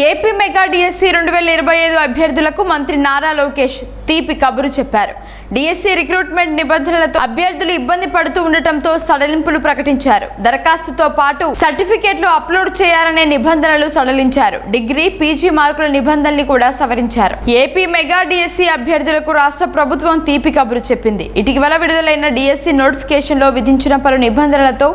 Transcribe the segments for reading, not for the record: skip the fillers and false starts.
AP mega DSC 2025 అభ్యర్థులకు మంత్రి నారా లోకేష్ తీపి కబురు చెప్పారు. డిఎస్సి రిక్రూట్మెంట్ నిబంధనలతో అభ్యర్థులు ఇబ్బంది పడుతూ ఉండటంతో సడలింపులు ప్రకటించారు. దరఖాస్తుతో పాటు సర్టిఫికెట్లు అప్లోడ్ చేయాలనే నిబంధనలు సడలించారు. డిగ్రీ, పీజీ మార్కుల నిబంధనల్ని కూడా సవరించారు. ఏపీ మెగా డిఎస్సి అభ్యర్థులకు రాష్ట్ర ప్రభుత్వం తీపి కబురు చెప్పింది. ఇటీవల విడుదలైన డిఎస్సి నోటిఫికేషన్ లో విధించిన పలు నిబంధనలతో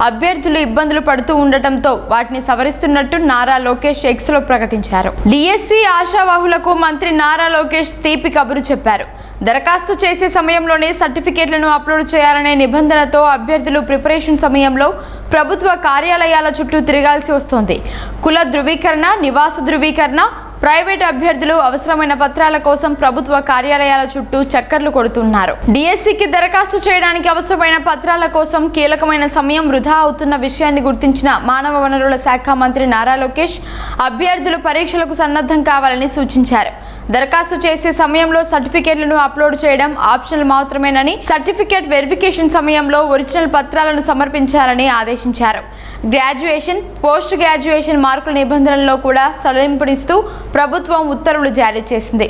అభ్యర్థులు ఇబ్బందులు పడుతూ ఉండటంతో వాటిని సవరిస్తున్నట్టు నారా లోకేష్ ఎక్స్ లో ప్రకటించారు. డిఎస్సి ఆశావాహులకు మంత్రి నారా లోకేష్ తీపి కబురు చెప్పారు. దరఖాస్తు చేసే సమయంలోనే సర్టిఫికేట్లను అప్లోడ్ చేయాలనే నిబంధనతో అభ్యర్థులు ప్రిపరేషన్ సమయంలో ప్రభుత్వ కార్యాలయాల చుట్టూ తిరగాల్సి వస్తోంది. కుల ధృవీకరణ, నివాస ధృవీకరణ, ప్రైవేట్ అభ్యర్థులు అవసరమైన పత్రాల కోసం ప్రభుత్వ కార్యాలయాల చుట్టూ చక్కర్లు కొడుతున్నారు. డిఎస్సికి దరఖాస్తు చేయడానికి అవసరమైన పత్రాల కోసం కీలకమైన సమయం వృధా అవుతున్న విషయాన్ని గుర్తించిన మానవ వనరుల శాఖ మంత్రి నారా లోకేష్ అభ్యర్థులు పరీక్షలకు సన్నద్ధం కావాలని సూచించారు. దరఖాస్తు చేసే సమయంలో సర్టిఫికేట్లను అప్లోడ్ చేయడం ఆప్షనల్ మాత్రమేనని, సర్టిఫికేట్ వెరిఫికేషన్ సమయంలో ఒరిజినల్ పత్రాలను సమర్పించాలని ఆదేశించారు. గ్రాడ్యుయేషన్, పోస్ట్ గ్రాడ్యుయేషన్ మార్కుల నిబంధనల్లో కూడా సడలింపునిస్తూ ప్రభుత్వం ఉత్తర్వులు జారీ చేసింది.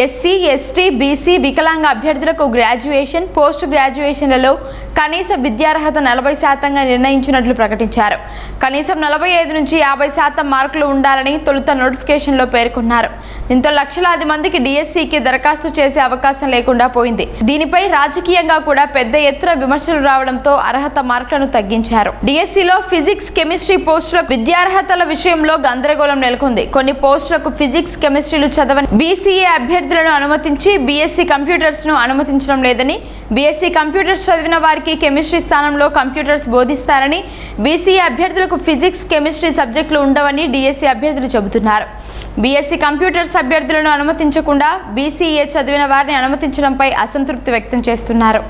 ఎస్సీ, ఎస్టీ, బీసీ, వికలాంగ అభ్యర్థులకు గ్రాడ్యుయేషన్, పోస్ట్ గ్రాడ్యుయేషన్లలో కనీస విద్యార్హత 40% నిర్ణయించినట్లు ప్రకటించారు. కనీసం 45 నుంచి 50% మార్కులు ఉండాలని తొలుత నోటిఫికేషన్లో పేర్కొన్నారు. దీంతో లక్షలాది మందికి డిఎస్సికి దరఖాస్తు చేసే అవకాశం లేకుండా పోయింది. దీనిపై రాజకీయంగా కూడా పెద్ద ఎత్తున విమర్శలు రావడంతో అర్హత మార్కులను తగ్గించారు. డిఎస్సిలో ఫిజిక్స్, కెమిస్ట్రీ పోస్టులకు విద్యార్హతల విషయంలో గందరగోళం నెలకొంది. కొన్ని పోస్టులకు ఫిజిక్స్, కెమిస్ట్రీలు చదవని బీసీఏ అభ్యర్థులను అనుమతించి బీఎస్సీ కంప్యూటర్స్ ను అనుమతించడం లేదని, బీఎస్సీ కంప్యూటర్స్ చదివిన వారికి కెమిస్ట్రీ స్థానంలో కంప్యూటర్స్ బోధిస్తారని, బీసీఏ అభ్యర్థులకు ఫిజిక్స్, కెమిస్ట్రీ సబ్జెక్టులు ఉండవని డిఎస్సీ అభ్యర్థులు చెబుతున్నారు. బీఎస్సీ కంప్యూటర్స్ అభ్యర్థులను అనుమతించకుండా బీసీఏ చదివిన వారిని అనుమతించడంపై అసంతృప్తి వ్యక్తం చేస్తున్నారు.